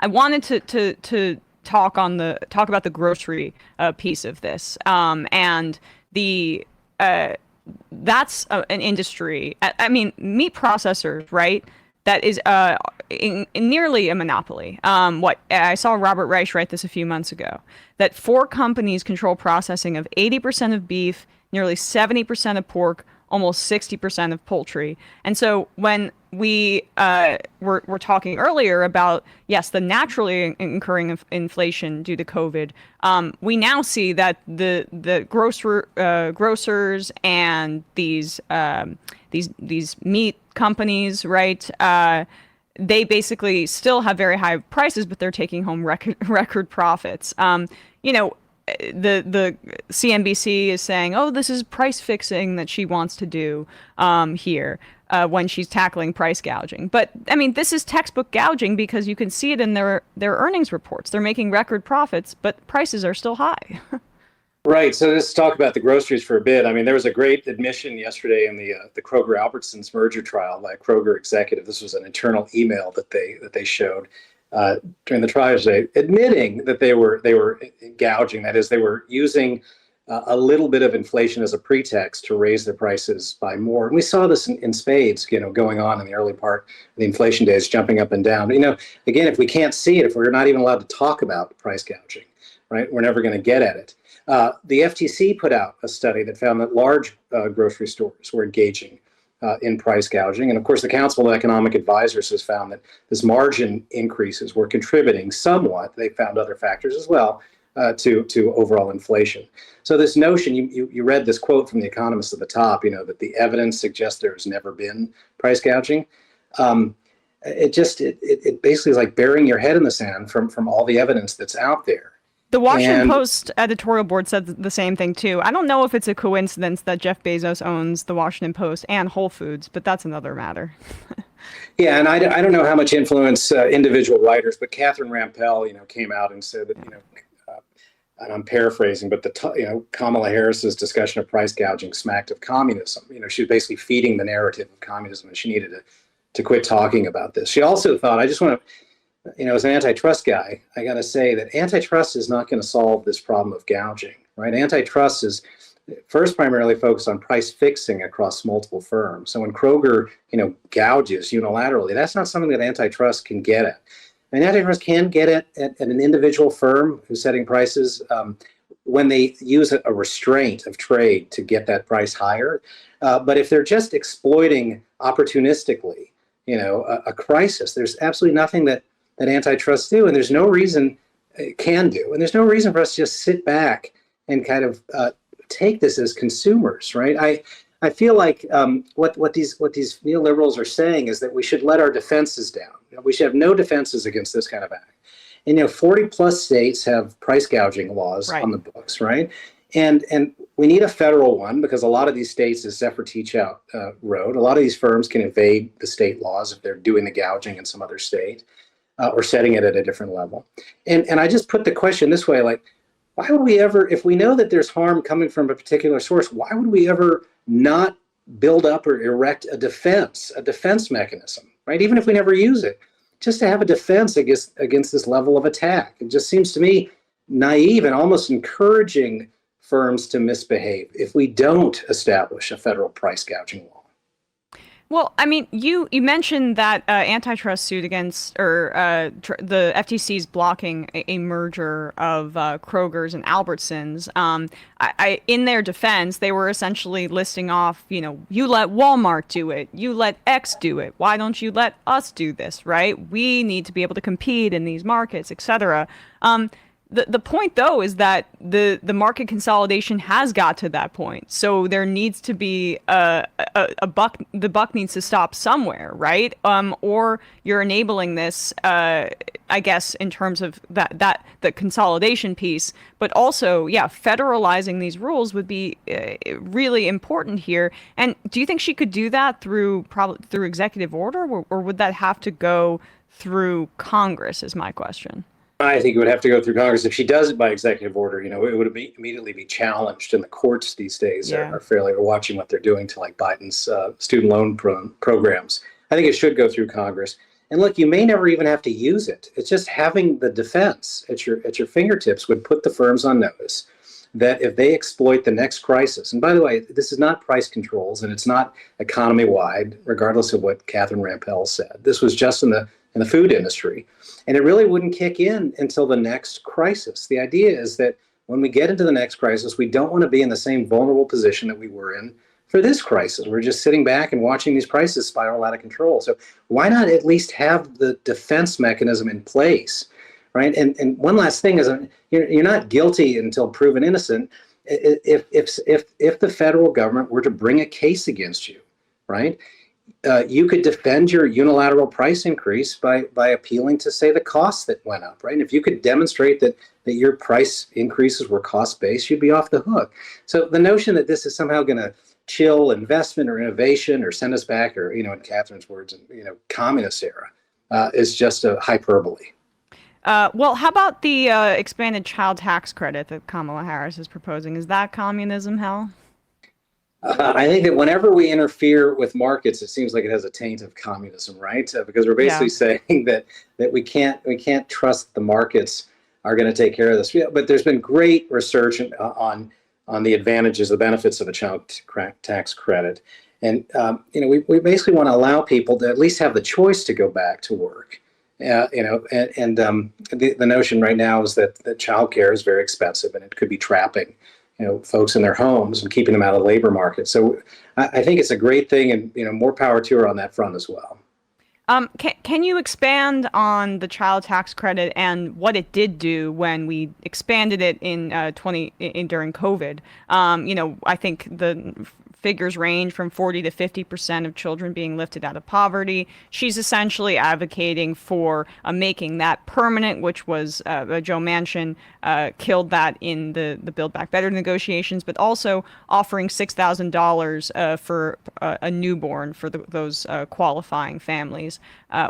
I wanted to talk about the grocery piece of this, and the that's an industry. I mean, meat processors, right? That is in nearly a monopoly. What I saw Robert Reich write this a few months ago, that four companies control processing of 80% of beef, nearly 70% of pork, almost 60% of poultry. And so when we were talking earlier about, yes, the naturally incurring inflation due to COVID, we now see that the grocers and these meat companies, right? They basically still have very high prices, but they're taking home record profits. You know, the CNBC is saying, "Oh, this is price fixing that she wants to do here when she's tackling price gouging." But I mean, this is textbook gouging because you can see it in their earnings reports. They're making record profits, but prices are still high. Right. So let's talk about the groceries for a bit. I mean, there was a great admission yesterday in the Kroger Albertsons merger trial by a Kroger executive. This was an internal email that they showed during the trial today, admitting that they were gouging. That is, they were using a little bit of inflation as a pretext to raise their prices by more. And we saw this in spades, going on in the early part of the inflation days, jumping up and down. But, again, if we can't see it, if we're not even allowed to talk about price gouging, right, we're never going to get at it. The FTC put out a study that found that large grocery stores were engaging in price gouging. And of course, the Council of Economic Advisors has found that this margin increases were contributing somewhat. They found other factors as well to overall inflation. So this notion, you read this quote from the economist at the top, that the evidence suggests there's never been price gouging. It basically is like burying your head in the sand from all the evidence that's out there. The Washington And Post editorial board said the same thing too. I don't know if it's a coincidence that Jeff Bezos owns the Washington Post and Whole Foods, but that's another matter. yeah, and I don't know how much influence individual writers, but Catherine Rampell, came out and said that, and I'm paraphrasing, but Kamala Harris's discussion of price gouging smacked of communism. She was basically feeding the narrative of communism, and she needed to quit talking about this. She also thought, I just want to, as an antitrust guy, I got to say that antitrust is not going to solve this problem of gouging, right? Antitrust is first primarily focused on price fixing across multiple firms. So when Kroger, gouges unilaterally, that's not something that antitrust can get at. And antitrust can get at an individual firm who's setting prices when they use a restraint of trade to get that price higher. But if they're just exploiting opportunistically, a crisis, there's absolutely nothing that antitrust do, and there's no reason it can do, and there's no reason for us to just sit back and kind of take this as consumers, right? I feel like what these neoliberals are saying is that we should let our defenses down. We should have no defenses against this kind of act. And 40 plus states have price gouging laws Right. on the books, right? And we need a federal one because a lot of these states, as Zephyr Teachout wrote, a lot of these firms can evade the state laws if they're doing the gouging in some other state. Or setting it at a different level. And I just put the question this way, like, why would we ever, if we know that there's harm coming from a particular source, why would we ever not build up or erect a defense mechanism, right? Even if we never use it, just to have a defense against this level of attack. It just seems to me naive and almost encouraging firms to misbehave if we don't establish a federal price gouging law. Well, I mean, you mentioned that antitrust suit against, or the FTC's blocking a merger of Kroger's and Albertsons. In their defense, they were essentially listing off, you let Walmart do it, you let X do it. Why don't you let us do this, right? We need to be able to compete in these markets, etc. The point, though, is that the market consolidation has got to that point. So there needs to be a buck. The buck needs to stop somewhere, right? Or you're enabling this, I guess, in terms of the consolidation piece. But also, yeah, federalizing these rules would be really important here. And do you think she could do that through executive order, or would that have to go through Congress? Is my question. I think it would have to go through Congress. If she does it by executive order, it would immediately be challenged. And the courts these days are watching what they're doing to like Biden's student loan programs. I think it should go through Congress. And look, you may never even have to use it. It's just having the defense at your fingertips would put the firms on notice that if they exploit the next crisis, and by the way, this is not price controls and it's not economy-wide, regardless of what Catherine Rampell said. This was just in the food industry. And it really wouldn't kick in until the next crisis. The idea is that when we get into the next crisis, we don't want to be in the same vulnerable position that we were in for this crisis. We're just sitting back and watching these prices spiral out of control. So why not at least have the defense mechanism in place, right? And one last thing is, you're not guilty until proven innocent. If the federal government were to bring a case against you, right, you could defend your unilateral price increase by appealing to, say, the costs that went up, right? And if you could demonstrate that your price increases were cost-based, you'd be off the hook. So the notion that this is somehow going to chill investment or innovation or send us back, or, in Catherine's words, communist era, is just a hyperbole. Well, how about the expanded child tax credit that Kamala Harris is proposing? Is that communism, Hal? I think that whenever we interfere with markets, it seems like it has a taint of communism, right? Because we're basically saying that we can't trust the markets are going to take care of this. But there's been great research on the advantages, the benefits of a child tax credit, and we basically want to allow people to at least have the choice to go back to work. The notion right now is that childcare is very expensive and it could be trapping folks in their homes and keeping them out of the labor market. So I think it's a great thing, and more power to her on that front as well. Can you expand on the child tax credit and what it did do when we expanded it during COVID? I think the figures range from 40 to 50% of children being lifted out of poverty. She's essentially advocating for making that permanent, which was Joe Manchin killed that in the Build Back Better negotiations, but also offering $6,000 for a newborn for those qualifying families.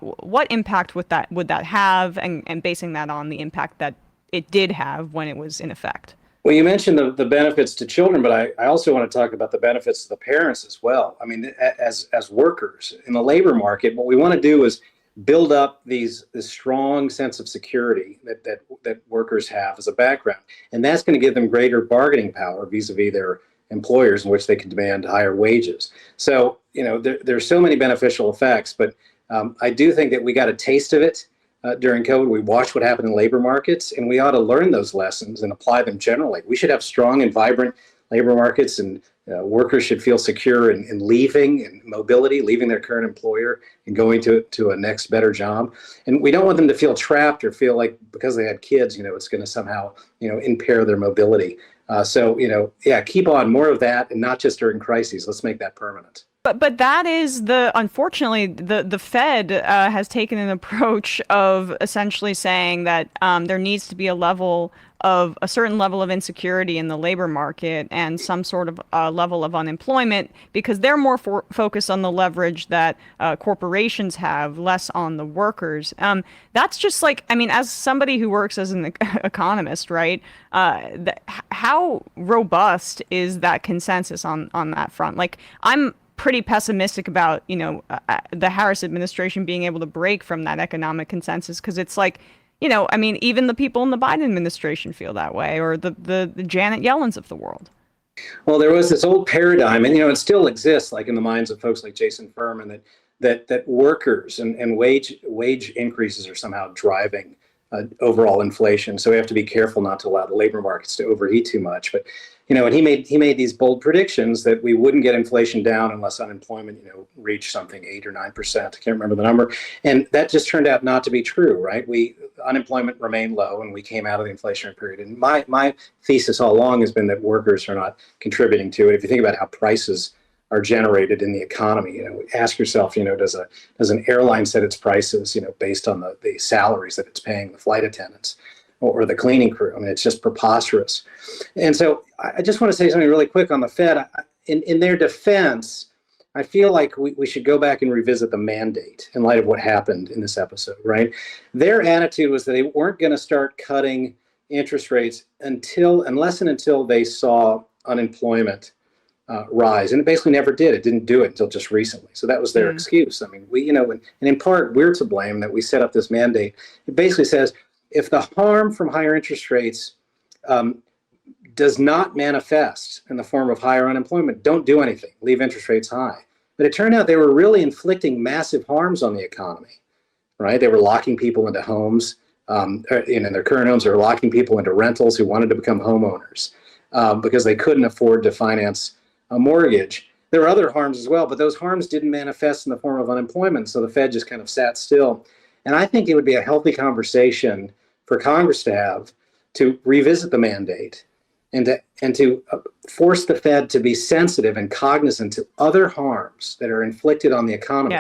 What impact would that have, and basing that on the impact that it did have when it was in effect? Well, you mentioned the benefits to children, but I also want to talk about the benefits to the parents as well. I mean, as workers in the labor market, what we want to do is build up this strong sense of security that workers have as a background, and that's going to give them greater bargaining power vis-a-vis their employers, in which they can demand higher wages. So there's so many beneficial effects, but I do think that we got a taste of it. During COVID, we watched what happened in labor markets, and we ought to learn those lessons and apply them generally. We should have strong and vibrant labor markets, and workers should feel secure in leaving and mobility, leaving their current employer and going to a next better job. And we don't want them to feel trapped or feel like because they had kids, it's going to somehow, impair their mobility. Keep on more of that, and not just during crises. Let's make that permanent. But that is unfortunately, the Fed has taken an approach of essentially saying that there needs to be a certain level of insecurity in the labor market and some sort of level of unemployment, because they're more focused on the leverage that corporations have, less on the workers. That's just as somebody who works as an economist, right? How robust is that consensus on that front? I'm pretty pessimistic about the Harris administration being able to break from that economic consensus, because it's even the people in the Biden administration feel that way, or the Janet Yellens of the world. Well, there was this old paradigm, and it still exists, like in the minds of folks like Jason Furman, that workers and wage increases are somehow driving overall inflation. So we have to be careful not to allow the labor markets to overheat too much. But and he made these bold predictions that we wouldn't get inflation down unless unemployment reached something 8 or 9%. I can't remember the number, and that just turned out not to be true. Right? Unemployment remained low, and we came out of the inflationary period. And my thesis all along has been that workers are not contributing to it. If you think about how prices are generated in the economy, ask yourself, does an airline set its prices, based on the salaries that it's paying the flight attendants or the cleaning crew? I mean, it's just preposterous. And so I just want to say something really quick on the Fed. In their defense, I feel like we should go back and revisit the mandate in light of what happened in this episode, right? Their attitude was that they weren't going to start cutting interest rates unless and until they saw unemployment rise, and it basically never did. It didn't do it until just recently. So that was their excuse. I mean, and in part, we're to blame that we set up this mandate. It basically says if the harm from higher interest rates does not manifest in the form of higher unemployment, don't do anything. Leave interest rates high. But it turned out they were really inflicting massive harms on the economy, right? They were locking people into homes, in their current homes. They were locking people into rentals who wanted to become homeowners because they couldn't afford to finance a mortgage. There were other harms as well, but those harms didn't manifest in the form of unemployment. So the Fed just kind of sat still. And I think it would be a healthy conversation for Congress to have to revisit the mandate and to force the Fed to be sensitive and cognizant to other harms that are inflicted on the economy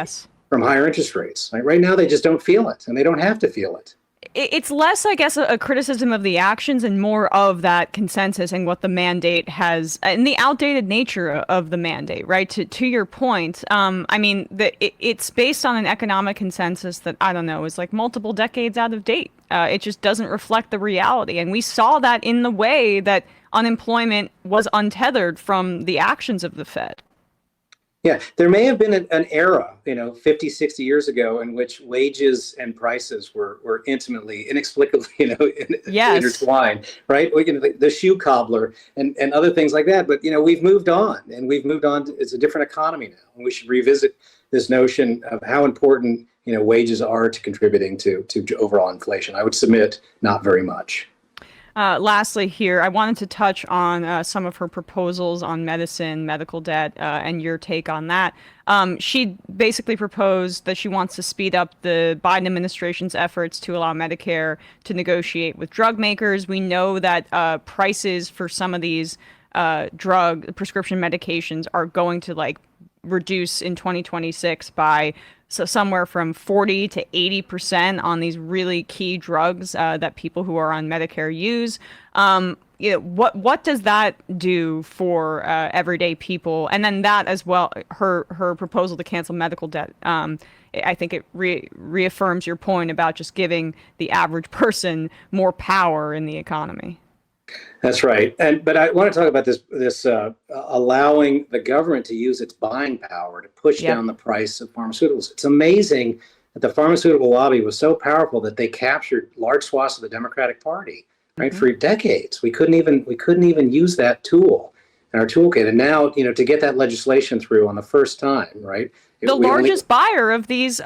from higher interest rates. Right now, they just don't feel it, and they don't have to feel it. It's less, I guess, a criticism of the actions and more of that consensus and what the mandate has and the outdated nature of the mandate, right? To your point, I mean, it's based on an economic consensus that, I don't know, is like multiple decades out of date. It just doesn't reflect the reality. And we saw that in the way that unemployment was untethered from the actions of the Fed. Yeah, there may have been an era, 50, 60 years ago in which wages and prices were intimately, inexplicably, intertwined, right? The shoe cobbler and other things like that. But, we've moved on, and it's a different economy now. And we should revisit this notion of how important, wages are to contributing to overall inflation. I would submit not very much. Lastly here, I wanted to touch on some of her proposals on medicine, medical debt, and your take on that. She basically proposed that she wants to speed up the Biden administration's efforts to allow Medicare to negotiate with drug makers. We know that prices for some of these prescription medications are going to reduce in 2026 by somewhere from 40 to 80% on these really key drugs that people who are on Medicare use. What does that do for everyday people? And then that as well, her proposal to cancel medical debt. I think it reaffirms your point about just giving the average person more power in the economy. That's right. But I want to talk about this allowing the government to use its buying power to push down the price of pharmaceuticals. It's amazing that the pharmaceutical lobby was so powerful that they captured large swaths of the Democratic Party, right? For decades. We couldn't even use that tool in our toolkit. And now, to get that legislation through on the first time, right? The largest buyer of these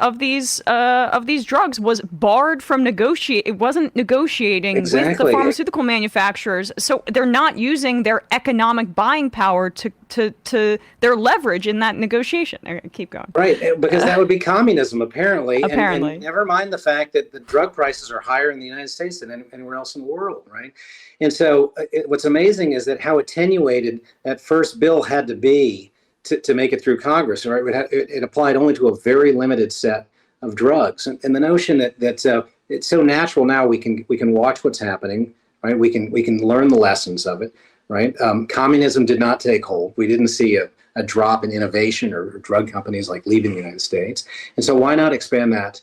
drugs was barred from negotiate. It wasn't negotiating with the pharmaceutical manufacturers, so they're not using their economic buying power to their leverage in that negotiation. Keep going. Right, because that would be communism, apparently. Apparently, and never mind the fact that the drug prices are higher in the United States than anywhere else in the world, right? And so, what's amazing is that how attenuated that first bill had to be to make it through Congress, right? It applied only to a very limited set of drugs, and the notion that it's so natural now we can watch what's happening, right? We can learn the lessons of it, right? Communism did not take hold. We didn't see a drop in innovation or drug companies leaving the United States, and so why not expand that,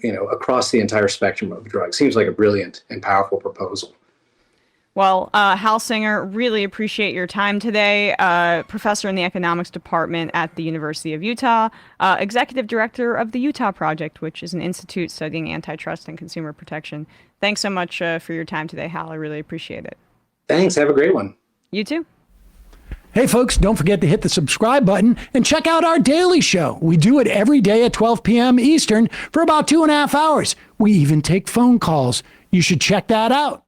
across the entire spectrum of drugs? Seems like a brilliant and powerful proposal. Well, Hal Singer, really appreciate your time today. Professor in the economics department at the University of Utah, executive director of the Utah Project, which is an institute studying antitrust and consumer protection. Thanks so much for your time today, Hal. I really appreciate it. Thanks. Have a great one. You too. Hey, folks, don't forget to hit the subscribe button and check out our daily show. We do it every day at 12 p.m. Eastern for about 2.5 hours. We even take phone calls. You should check that out.